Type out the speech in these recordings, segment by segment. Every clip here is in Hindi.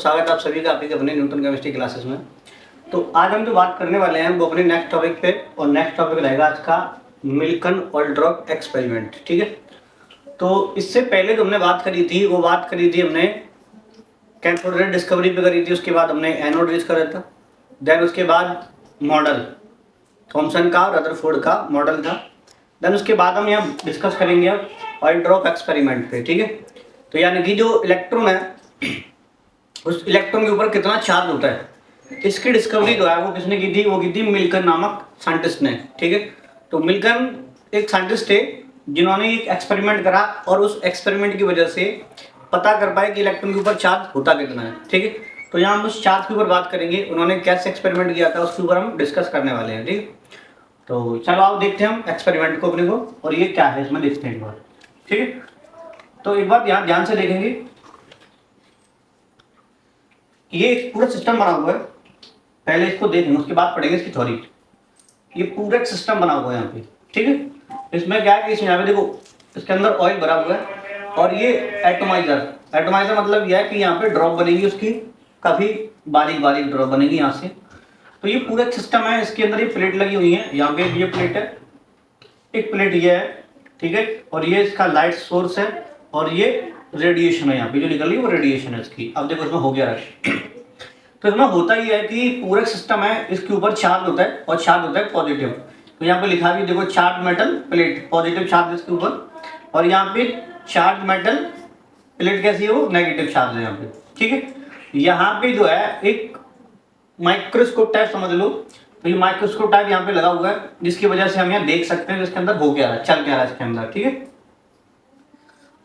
स्वागत है आप सभी का आपके अपने न्यूटन केमिस्ट्री क्लासेस में। तो आज हम जो बात करने वाले हैं वो अपने नेक्स्ट टॉपिक पे, और नेक्स्ट टॉपिक रहेगा आज का मिल्कन ऑयलड्रॉप एक्सपेरिमेंट। ठीक है, तो इससे पहले जो हमने बात करी थी वो बात करी थी हमने कैथोड रे डिस्कवरी पे करी थी। उसके बाद हमने एनोड रीच करा था, देन उसके बाद मॉडल थॉमसन का और रदरफोर्ड का मॉडल था। देन उसके बाद हम यहाँ डिस्कस करेंगे ऑयलड्रॉप एक्सपेरिमेंट पे। ठीक है, तो यानी कि जो इलेक्ट्रॉन है उस इलेक्ट्रॉन के ऊपर कितना चार्ज होता है, इसकी डिस्कवरी जो है वो किसने की थी, वो की थी मिल्कन नामक साइंटिस्ट ने। ठीक है, तो मिल्कन एक साइंटिस्ट थे जिन्होंने एक एक्सपेरिमेंट करा और उस एक्सपेरिमेंट की वजह से पता कर पाए कि इलेक्ट्रॉन के ऊपर चार्ज होता कितना है। ठीक है, तो यहाँ हम उस चार्ज के ऊपर बात करेंगे, उन्होंने कैसे एक्सपेरिमेंट किया था उसके ऊपर हम डिस्कस करने वाले हैं। ठीक है, तो चलो आप देखते हैं हम एक्सपेरिमेंट को अपने को, और ये क्या है इसमें देखते हैं एक बार। ठीक है, तो एक बार यहाँ ध्यान से देखेंगे, ये एक पूरा सिस्टम बना हुआ है। पहले इसको देखेंगे उसके बाद पढ़ेंगे इसकी थ्योरी। ये पूरा एक सिस्टम बना हुआ है यहाँ पे। ठीक है, इसमें क्या है कि इसमें यहाँ पे देखो इसके अंदर ऑयल भरा हुआ है, और ये एटोमाइजर मतलब यह है कि यहाँ पे ड्रॉप बनेगी उसकी, काफी बारीक बारीक ड्रॉप बनेगी यहाँ से। तो ये पूरा एक सिस्टम है, इसके अंदर ये प्लेट लगी हुई है, यहाँ पे ये प्लेट है, एक प्लेट ये है। ठीक है, और ये इसका लाइट सोर्स है, और ये रेडिएशन है, यहाँ पे जो निकल रही है वो रेडिएशन है इसकी। अब देखो इसमें हो गया है। तो इसमें होता ही है कि पूरा सिस्टम है, इसके ऊपर चार्ज होता है और चार्ज होता है पॉजिटिव। तो यहाँ पे लिखा भी देखो charge metal plate, positive charge इसके ऊपर, और यहाँ पे चार्ज मेटल प्लेट कैसी है, वो नेगेटिव चार्ज है यहाँ पे। ठीक है, यहाँ पे जो है एक माइक्रोस्कोप टाइप समझ लो, तो ये माइक्रोस्कोप टाइप यहाँ पे लगा हुआ है, जिसकी वजह से हम यहाँ देख सकते हैं इसके अंदर हो क्या रहा है, चल क्या रहा है इसके अंदर। ठीक है,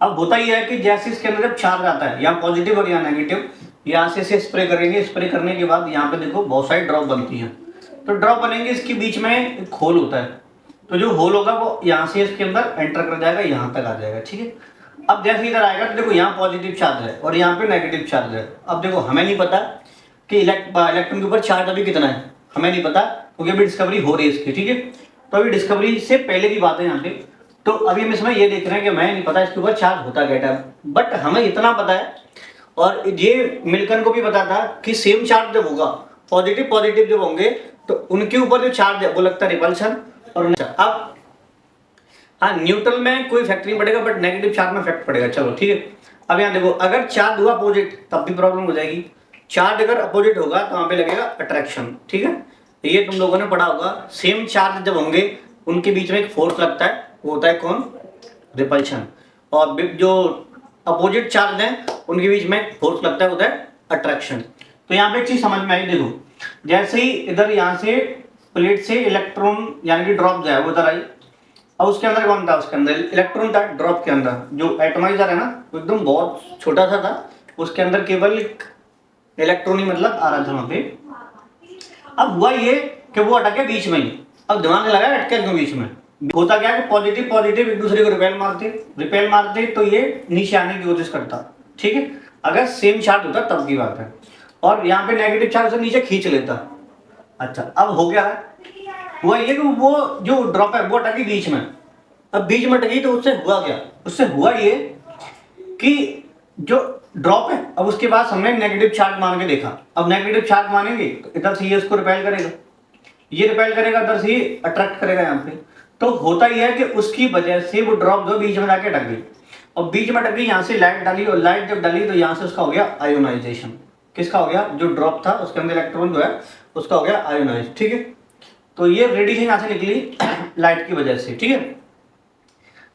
अब होता ही है कि जैसे इसके अंदर जब चार्ज आता है, यहाँ पॉजिटिव और यहाँ नेगेटिव, यहाँ से इसे स्प्रे करेंगे, स्प्रे करने के बाद यहाँ पे देखो बहुत सारी ड्रॉप बनती हैं। तो ड्रॉप बनेंगे, इसके बीच में एक होल होता है, तो जो होल होगा वो यहाँ से इसके अंदर एंटर कर जाएगा, यहाँ तक आ जाएगा। ठीक है, अब जैसे इधर आएगा तो देखो यहाँ पॉजिटिव चार्ज है और यहाँ पे नेगेटिव चार्ज है। अब देखो हमें नहीं पता कि इलेक्ट्रॉन के ऊपर चार्ज अभी कितना है, हमें नहीं पता, क्योंकि अभी डिस्कवरी हो रही है इसकी। ठीक है, तो अभी डिस्कवरी से पहले की बात है यहाँ पे। तो अभी हम इसमें ये देख रहे हैं कि मैं नहीं पता इसके ऊपर चार्ज होता क्या है, बट हमें इतना पता है, और ये मिल्कन को भी पता था कि सेम चार्ज जब होगा, पॉजिटिव पॉजिटिव जब होंगे, तो उनके ऊपर जो चार्ज है वो लगता है रिपल्शन। और अब हाँ, न्यूट्रल में कोई इफेक्ट नहीं पड़ेगा, बट नेगेटिव चार्ज में इफेक्ट पड़ेगा। चलो ठीक है, अब यहाँ देखो अगर चार्ज हुआ अपोजिट तब भी प्रॉब्लम हो जाएगी, चार्ज अगर अपोजिट होगा तो वहां पे लगेगा अट्रैक्शन। ठीक है, ये तुम लोगों ने पढ़ा होगा, सेम चार्ज जब होंगे उनके बीच में एक फोर्स लगता है, वो होता है कौन, रिपल्शन। और जो अपोजिट चार्ज है उनके बीच में फोर्स लगता है, होता है अट्रैक्शन। तो यहाँ पे एक चीज समझ में आई, देखो जैसे ही इधर यहाँ से प्लेट से इलेक्ट्रॉन यानी कि ड्रॉप जो है वो इधर आई, और उसके अंदर कौन था, उसके अंदर इलेक्ट्रॉन था। ड्रॉप के अंदर जो एटमाइजर है ना वो एकदम बहुत छोटा सा था, उसके अंदर केवल एक इलेक्ट्रॉन ही मतलब आ रहा था वहां पे। अब हुआ ये कि वो अटके बीच में ही। अब दिमाग लगाया अटके क्यों बीच में, होता क्या है कि पॉजिटिव पॉजिटिव एक दूसरे को रिपेल मारते तो ये नीचे आने की कोशिश करता। ठीक है, अगर सेम चार्ज होता तब की बात है, और यहाँ पे नेगेटिव चार्ज से नीचे खींच लेता। अच्छा, अब हो गया है, हुआ ये कि वो जो ड्रॉप है वो अटकी बीच में। अब बीच में अटकी तो उससे हुआ क्या, उससे हुआ ये कि जो ड्रॉप है, अब उसके बाद हमने नेगेटिव चार्ज मान के देखा। अब नेगेटिव चार्ज मानेंगे तो इधर से ये इसको रिपेल करेगा, ये रिपेल करेगा, इधर से ये अट्रैक्ट करेगा यहाँ पे। तो होता ही है कि उसकी वजह से वो ड्रॉप जो बीच में जाके अटक गई, और बीच में अटक गई, यहाँ से लाइट डाली, और लाइट जब डाली तो यहाँ से उसका हो गया आयोनाइजेशन। किसका हो गया, जो ड्रॉप था उसके अंदर इलेक्ट्रॉन जो है उसका हो गया आयोनाइज। ठीक है, तो ये रेडिएशन यहाँ से निकली लाइट की वजह से। ठीक है,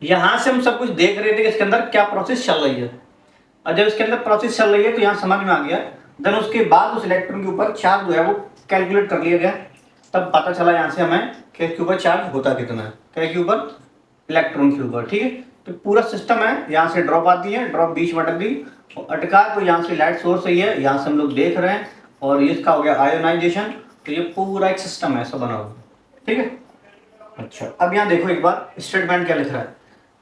यहाँ से हम सब कुछ देख रहे थे कि इसके अंदर क्या प्रोसेस चल रही है, और जब इसके अंदर प्रोसेस चल रही है तो यहाँ समझ में आ गया। देन उसके बाद उस इलेक्ट्रॉन के ऊपर चार्ज जो है वो कैलकुलेट कर लिया गया, तब पता चला यहाँ से हमें कि इसके ऊपर चार्ज होता कितना है, क्या के ऊपर, इलेक्ट्रॉन के ऊपर। ठीक है, तो पूरा सिस्टम है, यहाँ से ड्रॉप आती है, ड्रॉप बीच में अटक गई, अटका तो यहाँ से लाइट सोर्स ही है, यहाँ से हम लोग देख रहे हैं, और ये इसका हो गया आयोनाइजेशन। तो ये पूरा एक सिस्टम है ऐसा बना हुआ। ठीक है, अच्छा अब यहाँ देखो एक बार स्टेटमेंट क्या लिख रहा है,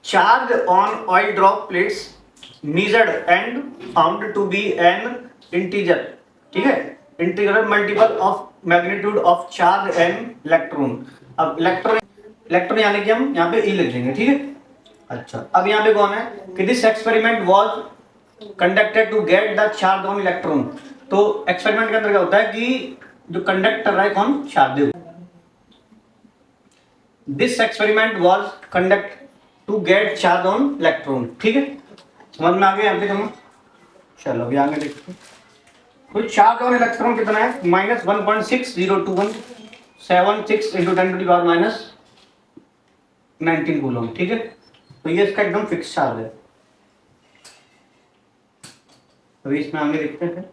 charge on oil drop plates measured and found to be an integer। ठीक है, integral multiple of magnitude of charge and electron. अब इलेक्ट्रॉन यानी कि हम यहाँ पे ई लिख देंगे। ठीक है, अच्छा अब यहाँ पे कौन है कि this experiment was conducted to get the charge on electron. तो एक्सपेरिमेंट के अंदर क्या होता है कि जो कंडक्ट कर रहा है कौन, charge. This experiment was conduct to get charge on electron. ठीक है, समझ में आ गया यहाँ पे तुम्हें? चलो अभी आगे देखते हैं। तो चार्ज ऑन इलेक्ट्रॉन कितना है, -1.602176 इंटू 10⁻⁻19 कूलम। ठीक है, तो ये इसका एकदम फिक्स चार्ज है। अभी इसमें आगे देखते हैं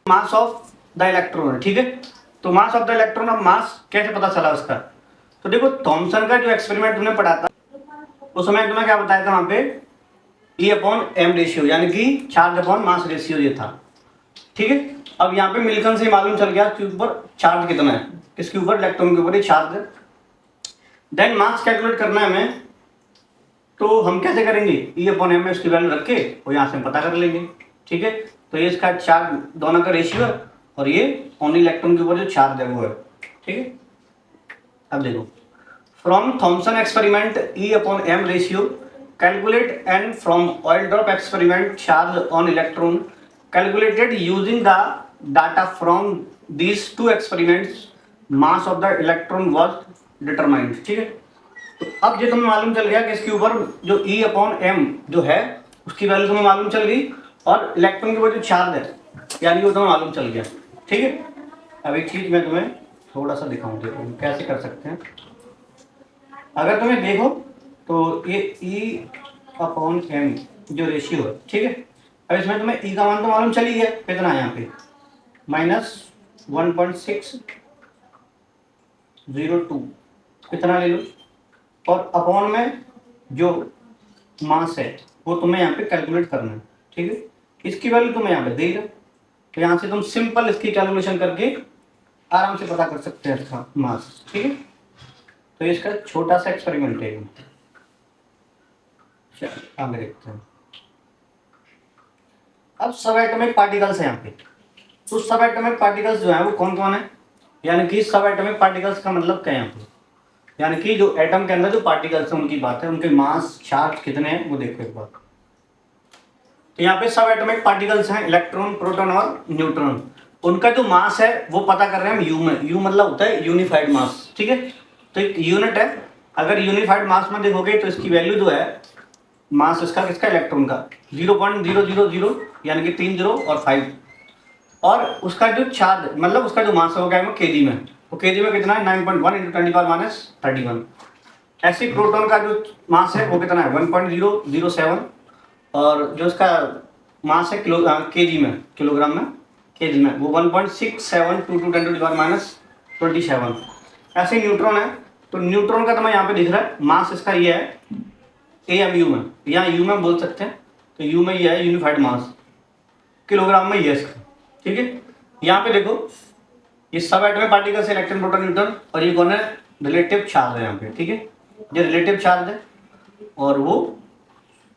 मास ऑफ द इलेक्ट्रॉन है। ठीक है, तो मास ऑफ द इलेक्ट्रॉन, अब मास कैसे पता चला उसका? तो देखो थॉमसन का जो एक्सपेरिमेंट तुमने पढ़ा था उस समय तुम्हें क्या बताया था वहां पे, E/m रेशियो, यानी कि चार्ज अपॉन मास रेशियो ये था। ठीक है, अब यहाँ पे मिल्टन से मालूम चल गया कि ऊपर चार्ज कितना है, किसके ऊपर, इलेक्ट्रॉन के ऊपर ही चार्ज है। देन मास कैलकुलेट करना है हमें, तो हम कैसे करेंगे, E/m में उसकी वैल्यू रख के और यहाँ से हम पता कर लेंगे। ठीक है, तो ये इसका चार्ज दोनों का रेशियो है और ये ओनली इलेक्ट्रॉन के ऊपर जो चार्ज है वो है। ठीक है, अब देखो from Thomson experiment E/m ratio calculate, and from oil drop experiment charge on electron calculated using the data from these two experiments, mass of the electron was determined. ठीक है, तो अब ये तुम्हें मालूम चल गया कि इसके ऊपर जो E/m जो है उसकी वैल्यू तुम्हें मालूम चल गई और इलेक्ट्रॉन के ऊपर जो चार्ज है यानी वो तुम्हें मालूम चल गया। ठीक है, अब एक चीज मैं तुम्हें थोड़ा सा दिखाऊं, देखो कैसे कर सकते हैं। अगर तुम्हें देखो तो ये E/m जो रेशियो है, ठीक है, अब इसमें तुम्हें E का मान तो मालूम चल ही गया कितना है यहाँ पे, -1.602 कितना ले लो, और अपॉन में जो मास है वो तुम्हें यहाँ पे कैलकुलेट करना है। ठीक है, इसकी वैल्यू तुम्हें यहाँ पे दे दो, तो यहाँ से तुम सिंपल इसकी कैलकुलेशन करके आराम से पता कर सकते हैं इसका मास। ठीक है, तो इसका छोटा सा एक्सपेरिमेंट है। चलो आगे देखते हैं। अब सब एटॉमिक पार्टिकल्स है यहाँ पे, तो सब एटॉमिक पार्टिकल्स जो है वो कौन कौन है, यानी कि सब एटॉमिक पार्टिकल्स का मतलब क्या है यहाँ पे, यानी कि जो एटम के अंदर जो पार्टिकल्स हैं उनकी बात है, उनके मास चार्ज कितने हैं वो देखो एक बार। तो यहाँ पे सब एटॉमिक पार्टिकल्स हैं, इलेक्ट्रॉन, प्रोटॉन और न्यूट्रॉन। उनका जो मास है वो पता कर रहे हैं हम यू में। यू मतलब होता है यूनिफाइड मास। ठीक है, तो एक यूनिट है, अगर यूनिफाइड मास में देखोगे तो इसकी वैल्यू जो है मास इसका किसका, इलेक्ट्रॉन का 0.000 यानी कि 3 0 और 5, और उसका जो चार्ज मतलब उसका जो मास है वो क्या है केजी में, तो केजी में कितना है 9.1 इंटू 10⁻⁻31। ऐसे प्रोटॉन का जो मास है वो कितना है 1.007, और जो उसका मास है केजी में, किलोग्राम में, केजी में वो 1.6722 10⁻27। ऐसे न्यूट्रॉन है, तो न्यूट्रॉन का तुम्हें यहाँ पे दिख रहा है मास इसका ये है AMU में, यहाँ यू में बोल सकते हैं, तो यू में ये है यूनिफाइड मास, किलोग्राम में ये इसका। ठीक है, यहाँ पे देखो ये सब atomic particles, electron, proton, neutron, और ये कौन है, रिलेटिव चार्ज है यहाँ पे। ठीक है, ये रिलेटिव चार्ज है और वो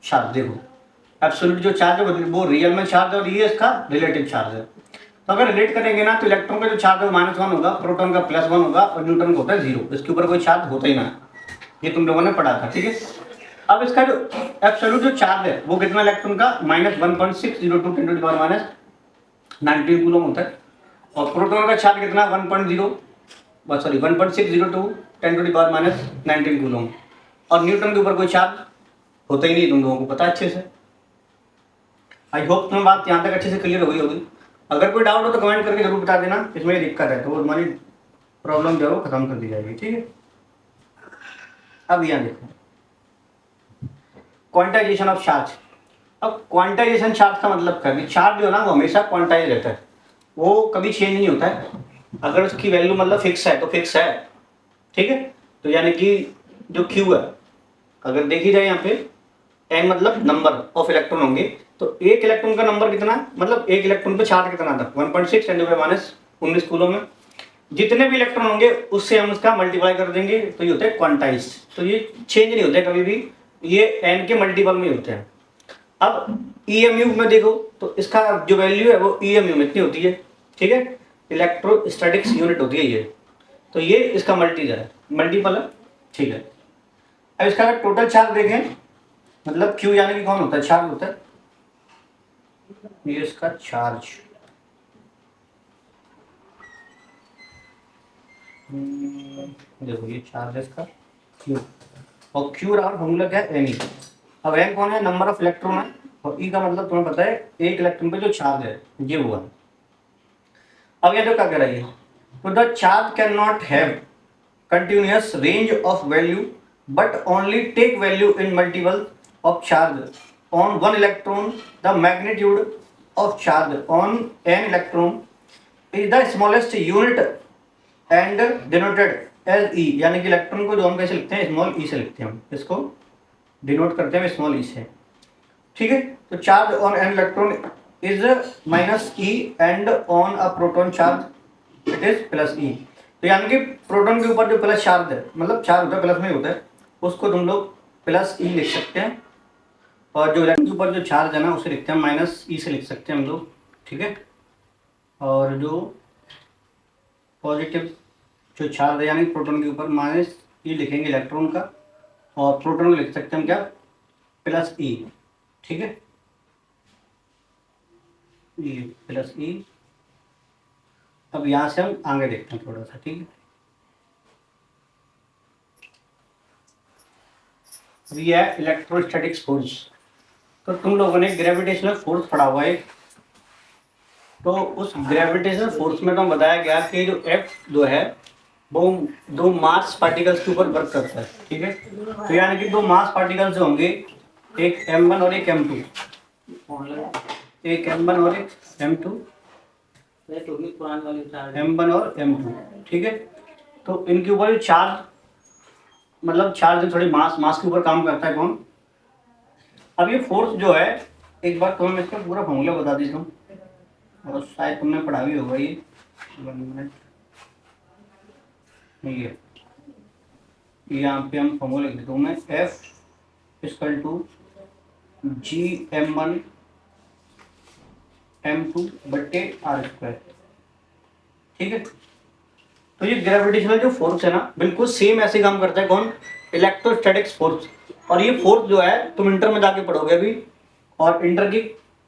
चार्ज देखो एब्सोल्यूट जो चार्ज है वो रियल में चार्ज है और ये इसका रिलेटिव चार्ज है। तो अगर रिलेट करेंगे ना तो इलेक्ट्रॉन का जो चार्ज है -1 होगा, प्रोटॉन का +1 होगा और न्यूट्रॉन का होता है 0, इसके ऊपर कोई चार्ज होता ही ना, ये तुम लोगों ने पढ़ा था। ठीक है, अब इसका जो एब्सोल्यूट जो चार्ज है वो कितना इलेक्ट्रॉन का -1.602 10⁻⁻19 कूलम होता है, और प्रोटॉन का चार्ज कितना 1.602 10⁻⁻19 कूलम, और न्यूट्रॉन के ऊपर कोई चार्ज होता ही नहीं, तुम लोगों को पता अच्छे से। आई होप तुम्हें बात यहाँ तक अच्छे से क्लियर हो गई होगी। अगर कोई डाउट हो तो कमेंट करके जरूर बता देना, इसमें ये दिक्कत है तो वो हमारी प्रॉब्लम जो है वो खत्म कर दी जाएगी। ठीक है, अब यहाँ देखो क्वांटाइजेशन ऑफ चार्ज। अब क्वांटाइजेशन चार्ज का मतलब क्या है, चार्ज जो है ना वो हमेशा क्वांटाइज रहता है, वो कभी चेंज नहीं होता है। अगर उसकी वैल्यू मतलब फिक्स है तो फिक्स है। ठीक है, तो यानी कि जो Q है अगर देखी जाए यहाँ पे n मतलब नंबर ऑफ इलेक्ट्रॉन होंगे, तो एक इलेक्ट्रॉन का नंबर कितना है, मतलब एक इलेक्ट्रॉन पे चार्ज कितना था 1.6 × 10⁻⁻19 कूलम में। जितने भी इलेक्ट्रॉन होंगे उससे हम उसका मल्टीप्लाई कर देंगे, तो ये होता है क्वांटाइज, तो ये चेंज नहीं होते कभी भी, ये n के मल्टीपल में होते हैं। अब EMU में देखो तो इसका जो वैल्यू है वो EMU में इतनी होती है। ठीक है, इलेक्ट्रोस्टैटिक्स यूनिट होती है ये, तो ये इसका मल्टीपल है। ठीक है, अब इसका अगर टोटल चार्ज देखें, मतलब Q यानी कि कौन होता है, चार्ज होता है, ये इसका चार्ज, देखो ये चार्ज है इसका क्यू, और क्यू बराबर फॉर्मूला क्या है, एन ई। अब एन कौन है, नंबर ऑफ इलेक्ट्रॉन है, और ई का मतलब तुम्हें पता है एक इलेक्ट्रॉन पे जो चार्ज है, ये हुआ। अब ये जो क्या कह रहा है, तो the charge can not have continuous range of value but only take value in multiple of charge on one electron. The magnitude of charge on an electron is the smallest unit and denoted as E। यानी कि इलेक्ट्रॉन को जो हम कैसे लिखते हैं, स्मॉल ई से लिखते हैं, हम इसको डिनोट करते हैं स्मॉल ई से, ठीक है। तो charge on an electron is minus e and on a proton charge it is plus e. तो यानी कि प्रोटॉन के ऊपर जो प्लस चार्ज है, मतलब चार्ज होता है प्लस में ही होता है, उसको तुम लोग प्लस ई लिख सकते हैं, और जो इलेक्ट्रॉन के ऊपर जो चार्ज है ना उसे लिखते हैं माइनस ई से लिख सकते हैं हम लोग, ठीक है। और जो पॉजिटिव जो चार्ज है यानी प्रोटॉन के ऊपर माइनस ई लिखेंगे इलेक्ट्रॉन का, और प्रोटॉन को लिख सकते हैं हम क्या, प्लस ई, ठीक है, ये प्लस ई। अब यहाँ से हम आगे देखते हैं थोड़ा सा, ठीक है। अब ये है इलेक्ट्रोस्टैटिक्स फोर्स। तो तुम लोगों ने ग्रेविटेशनल फोर्स पढ़ा हुआ है, तो उस ग्रेविटेशनल फोर्स में तो बताया गया कि जो एफ जो है वो दो मास पार्टिकल्स के ऊपर वर्क करता है, ठीक है। तो यानी कि दो मास पार्टिकल्स जो होंगे, एक m1 और एक m2, एक m1 और एक m2, m1 और m2, ठीक है। तो इनके ऊपर चार्ज, मतलब चार्ज थोड़ी मास के ऊपर काम करता है कौन। अब ये फोर्स जो है, एक बार तुम्हें मैं इसका पूरा फॉर्मूला बता देता हूँ, और शायद तुमने पढ़ा भी होगा ये, 1 मिनट, ये यहाँ पे हम फॉर्मूला लिख देता हूँ मैं, F equal to ji m1 m2 बट्टे आर स्क्वायर, ठीक है। तो ये ग्रेविटेशनल जो फोर्स है ना, बिल्कुल सेम ऐसे काम करता है कौन, इलेक्ट्रोस्टैटिक्स फोर्स। और ये फोर्स जो है तुम इंटर में जाके पढ़ोगे अभी, और इंटर की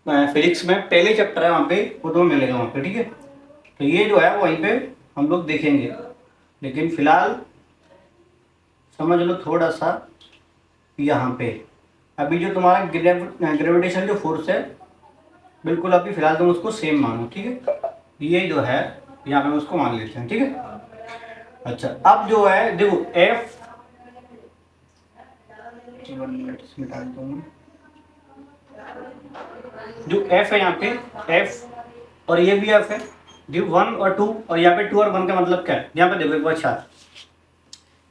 फिजिक्स में पहले चैप्टर है वहाँ पे, वो तुम्हें मिलेगा वहाँ पे, ठीक है। तो ये जो है वहीं पे हम लोग देखेंगे, लेकिन फिलहाल समझ लो थोड़ा सा यहाँ पे। अभी जो तुम्हारा ग्रेविटेशनल जो फोर्स है, बिल्कुल अभी फिलहाल तुम उसको सेम मानो, ठीक है। ये जो है यहाँ पे हम उसको मान लेते हैं, ठीक है। अच्छा, अब जो है देखो एफ, 1 मिनट इसमें डालता हूँ, जो एफ है यहाँ पे, एफ और ये भी एफ है, जो 1 और 2, और यहाँ पे 2 और 1 का मतलब क्या है, यहाँ पे देखो एक बार चार्ज,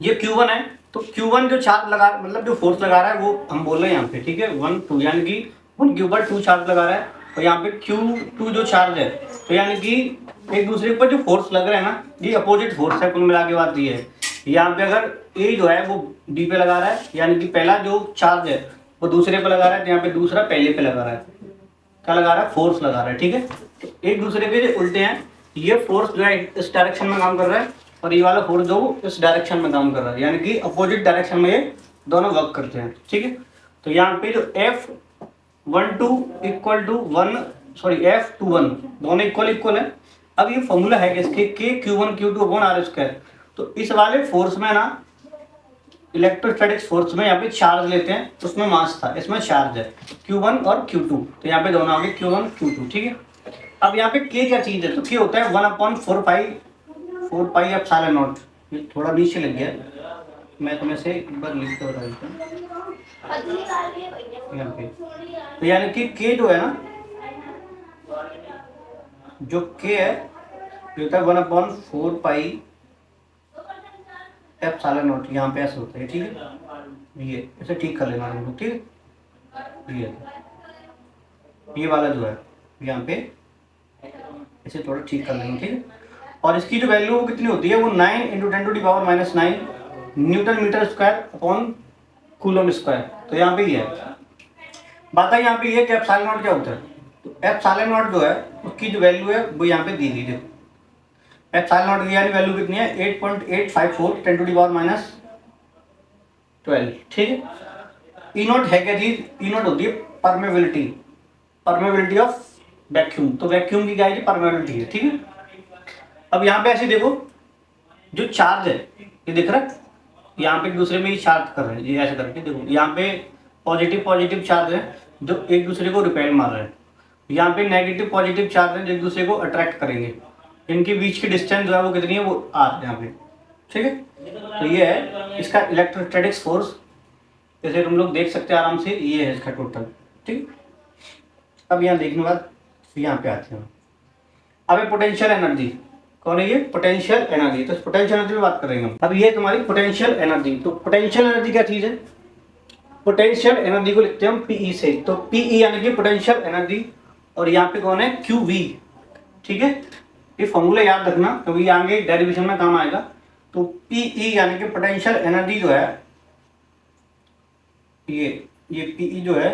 ये Q1 है, तो Q1 जो चार्ज लगा, मतलब जो फोर्स लगा रहा है वो हम बोल रहे हैं यहाँ पे, ठीक है, 1 2, यानी कि 1 के ऊपर 2 चार्ज लगा रहा है, और यहाँ पे Q2 जो चार्ज है, तो यानी कि एक दूसरे के ऊपर जो फोर्स लग रहा है ना, ये अपोजिट फोर्स है, कुल मिला के बात ये है। यहाँ पे अगर ए जो है वो डी पे लगा रहा है, यानी कि पहला जो चार्ज है वो दूसरे पे लगा रहा है, तो यहाँ पे दूसरा पहले पे लगा रहा है, क्या लगा रहा है, फोर्स लगा रहा है, ठीक है। तो एक दूसरे के जो उल्टे हैं, ये फोर्स जो है इस डायरेक्शन में काम कर रहा है, और ये वाला फोर्स जो इस डायरेक्शन में काम कर रहा है, यानी कि अपोजिट डायरेक्शन में ये दोनों वर्क करते हैं, ठीक है। तो यहाँ पे जो F12 equal to 1, sorry F21 दोनों इक्वल है। अब ये फॉर्मूला है किसके, Q1 Q2 upon are square. तो इस वाले फोर्स में ना, इलेक्ट्रोस्टैटिक्स फोर्स में यहाँ पे चार्ज लेते हैं, उसमें मास था, इसमें चार्ज है Q1 और Q2, तो यहाँ पे दोनों आ गए Q1 Q2, ठीक है। अब यहाँ पे K क्या चीज है, तो K होता है 1/4 पाई एप्सिलॉन नॉट। ये थोड़ा नीचे लग गया, मैं तुम्हें से एक बार लिख के बता देता हूँ यहाँ पे। तो यानी कि K जो है ना, जो K है ये होता है 1/4 पाई एप्सिलॉन नॉट, यहाँ पे ऐसे होता है, ठीक है। ये इसे ठीक कर लेना हम लोग, ठीक है। ये वाला जो है यहाँ पे इसे थोड़ा ठीक कर लेना, ठीक है। और इसकी जो वैल्यू वो कितनी होती है, वो 9 × 10⁻⁹ newton metre square upon coulomb square. तो यहाँ पे ही है बात है, यहाँ पे ये कि एप्सिलॉन नॉट क्या होता है, तो एप्सिलॉन नॉट जो है उसकी जो वैल्यू है वो यहाँ पे दी गई है। एप्सिलॉन नॉट की यानी वैल्यू कितनी है, 8.854 10⁻12, ठीक है। ई नॉट है क्या चीज, ई नॉट होती है परमेबिलिटी, परमेबिलिटी ऑफ वैक्यूम, तो वैक्यूम की क्या है, परमेबिलिटी है, ठीक है। अब यहाँ पे ऐसे देखो, जो चार्ज है ये दिख रहा है, यहाँ पे एक दूसरे में ये चार्ज कर रहे हैं, ये ऐसे करके देखो, यहाँ पे पॉजिटिव पॉजिटिव चार्ज है जो एक दूसरे को रिपेल मार रहे हैं, यहाँ पे नेगेटिव पॉजिटिव चार्ज है जो एक दूसरे को अट्रैक्ट करेंगे। इनके बीच की डिस्टेंस जो है वो कितनी है, वो आर यहाँ पे, ठीक है। तो ये है इसका इलेक्ट्रोस्टैटिक्स फोर्स, जैसे तुम लोग देख सकते हैं आराम से, ये है इसका टोटल, ठीक। अब यहाँ देखने के बाद यहाँ पे आते हैं, अब पोटेंशियल एनर्जी कौन है, ये पोटेंशियल एनर्जी। तो पोटेंशियल एनर्जी में बात करेंगे हम। अब ये तुम्हारी पोटेंशियल एनर्जी, तो पोटेंशियल एनर्जी क्या चीज है, पोटेंशियल एनर्जी को लिखते हैं हम पीई से, तो पीई यानी कि पोटेंशियल एनर्जी, और यहाँ पे कौन है, क्यू वी, ठीक है। ये फॉर्मूला याद रखना क्योंकि आगे डेरिवेशन में काम आएगा। तो पीई यानी कि पोटेंशियल एनर्जी जो है, ये पीई जो है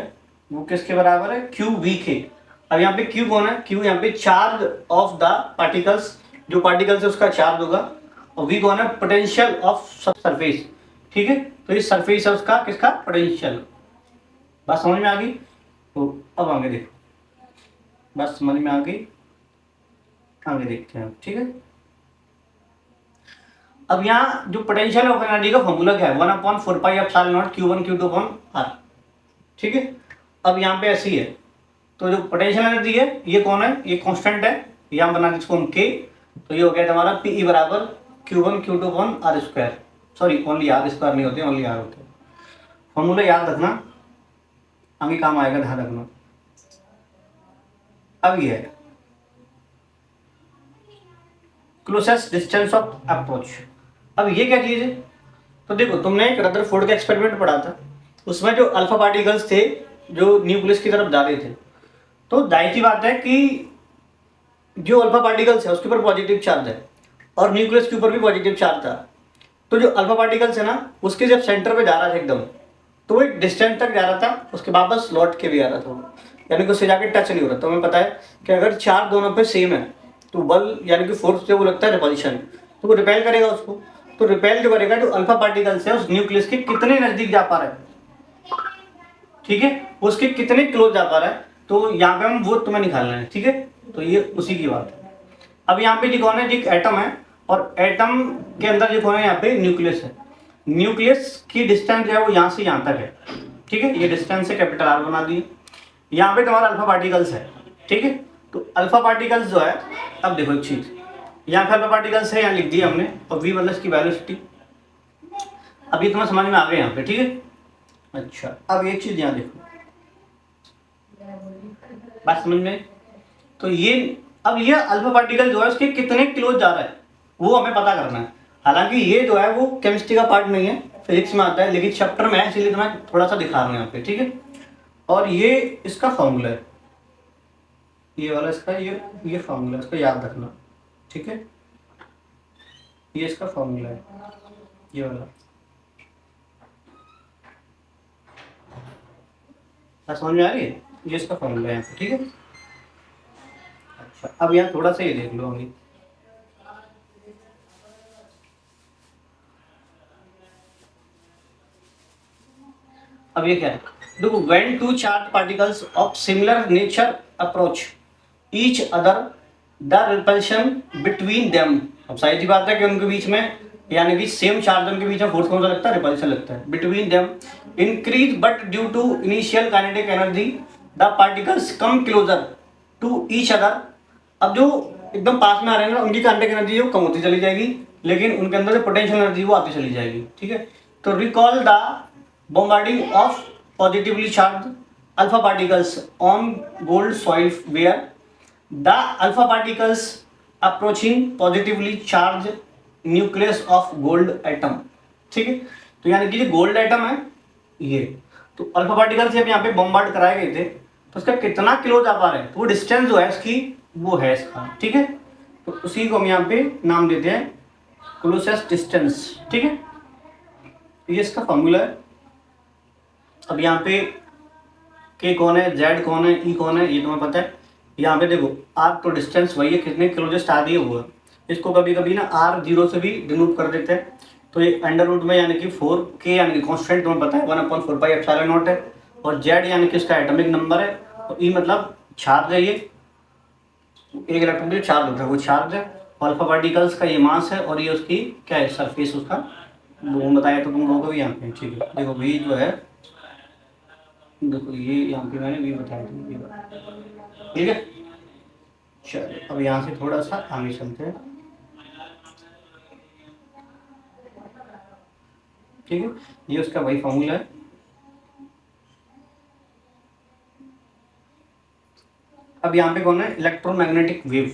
वो किसके बराबर है, क्यू वी के। अब यहाँ पे क्यू कौन है, क्यू यहाँ पे चार्ज ऑफ द पार्टिकल्स, जो पार्टिकल्स है उसका चार्ज होगा, और वी कौन है, पोटेंशियल ऑफ सरफेस, ठीक है। तो ये सरफेस है उसका किसका, पोटेंशियल। बात समझ में आ गई। तो अब आगे देखो, बात समझ में आ गई, आगे देखते हैं, ठीक है। अब यहाँ जो पोटेंशियल ऑफ एनर्जी का फॉर्मूला क्या है, 1/4πε0 Q1 Q2/r, ठीक है। अब यहाँ पे ऐसी है, तो जो पोटेंशियल एनर्जी है ये कौन है, ये कांस्टेंट है, यहाँ बना इसको हम के, तो ये हो गया तुम्हारा पीई बराबर Q1 Q2/r², sorry only are square नहीं होते, ओनली आर होते हैं। फॉर्मूला याद रखना, आगे काम आएगा, ध्यान रखना। अब ये है क्लोजेस्ट डिस्टेंस ऑफ अप्रोच। अब ये क्या चीज है, तो देखो तुमने एक रदरफोर्ड का एक्सपेरिमेंट पढ़ा था, उसमें जो अल्फा पार्टिकल्स थे जो न्यूक्लियस की तरफ जा रहे थे, तो जाहिर सी बात है कि जो अल्फा पार्टिकल्स है उसके ऊपर पॉजिटिव चार्ज है और न्यूक्लियस के ऊपर भी पॉजिटिव चार्ज था। तो जो अल्फा पार्टिकल्स है ना, उसके जब सेंटर पे जा रहा था एकदम, तो वो एक डिस्टेंस तक जा रहा था, उसके वापस लौट के भी आ रहा था, यानी कि उससे जाके टच नहीं हो रहा। तो हमें पता है कि अगर चार्ज दोनों पे सेम है तो बल यानी कि फोर्स जो वो लगता है रिपल्शन, तो वो रिपेल करेगा उसको। तो रिपेल जो करेगा जो अल्फा पार्टिकल्स है उस न्यूक्लियस के कितने नजदीक जा पा रहा है, ठीक है, उसके कितने क्लोज जा पा रहा है, तो यहाँ पे हम वो तुम्हें निकालना है, ठीक है। तो ये उसी की बात है। अब यहाँ पे जो कौन है, एक एटम है, और एटम के अंदर जो कौन है, यहाँ पे न्यूक्लियस है। न्यूक्लियस की डिस्टेंस जो है वो यहाँ से यहाँ तक है, ठीक है। ये डिस्टेंस है, कैपिटल आर बना दी। यहाँ पे तुम्हारा अल्फा पार्टिकल्स है, ठीक है। तो अल्फा पार्टिकल्स जो है, अब देखो एक चीज, यहाँ पे अल्फा पार्टिकल्स है, यहाँ लिख दिया हमने, और वी मतलब इसकी वेलोसिटी। अब ये तुम्हें समझ में आ गया यहाँ पे, ठीक है। अच्छा, अब एक चीज यहाँ देखो, बात समझ में। तो ये अब ये अल्फा पार्टिकल जो है उसके कितने क्लोज जा रहा है वो हमें पता करना है। हालांकि ये जो है वो केमिस्ट्री का पार्ट नहीं है, फिजिक्स में आता है, लेकिन चैप्टर में है, इसीलिए तो मैं थोड़ा सा दिखा रहा हूँ यहाँ पे, ठीक है। और ये इसका फॉर्मूला है, ये वाला इसका, ये फॉर्मूला इसका याद रखना, ठीक है। ये इसका फॉर्मूला है, ये वाला। समझ में आ रही है, ये इसका फॉर्मूला है, ठीक है। अच्छा, अब यहाँ थोड़ा सा ये देख लो अभी, अब ये क्या है, देखो, when two charged particles of similar nature approach each other the repulsion between them, अब सारी बात है कि उनके बीच में, यानी कि सेम चार्ज उनके बीच में फोर्स कौन सा लगता है, रिपल्शन लगता है। between them increase but due to initial kinetic energy the particles come closer to each other। अब जो एकदम पास में आ रहे हैं ना, उनकी काइनेटिक एनर्जी वो कम होती चली जाएगी, लेकिन उनके अंदर जो पोटेंशियल एनर्जी वो आती चली जाएगी, ठीक है। तो recall the bombarding of positively charged alpha particles on gold soil where the alpha particles approaching positively charged nucleus of gold atom, ठीक है। तो यानी कि जो गोल्ड एटम है ये, तो अल्फा पार्टिकल से अब यहाँ पे बॉम्बार्ड कराए गए थे, तो उसका कितना क्लोज आ पा रहे हैं, तो वो डिस्टेंस जो है इसकी वो है इसका, ठीक है। तो उसी को हम यहाँ पे नाम देते हैं क्लोजेस्ट डिस्टेंस, ठीक है। ये इसका फॉर्मूला है। अब यहाँ पे के कौन है, जेड कौन है, ई कौन है, ये तुम्हें पता है। यहाँ पे देखो आर तो डिस्टेंस वही है, कितने क्लोजेस्ट आ रही है वो है। इसको कभी कभी ना आर जीरो से भी डिनोट कर देते हैं, तो ये अंडर रूट में यानी कि 4 के यानी कि कॉन्स्टेंट तुम्हें पता है 1/4πε0 है, और जेड यानी कि इसका एटॉमिक नंबर है, और ई मतलब चार्ज है ये, एक इलेक्ट्रॉन के चार्ज होता है, वो चार्ज है। अल्फा पार्टिकल्स का ये मास है और ये उसकी क्या है, सरफेस उसका। वो बताया तो तुम लोगों को भी यहाँ पे, ठीक है। देखो वी जो है, देखो ये यहाँ पे मैंने वी बताया था, ठीक है। चलो अब यहाँ से थोड़ा सा आगे चलते हैं, ठीक है। ये उसका वही फॉर्मूला है। अब यहाँ पे कौन है, इलेक्ट्रोमैग्नेटिक वेव,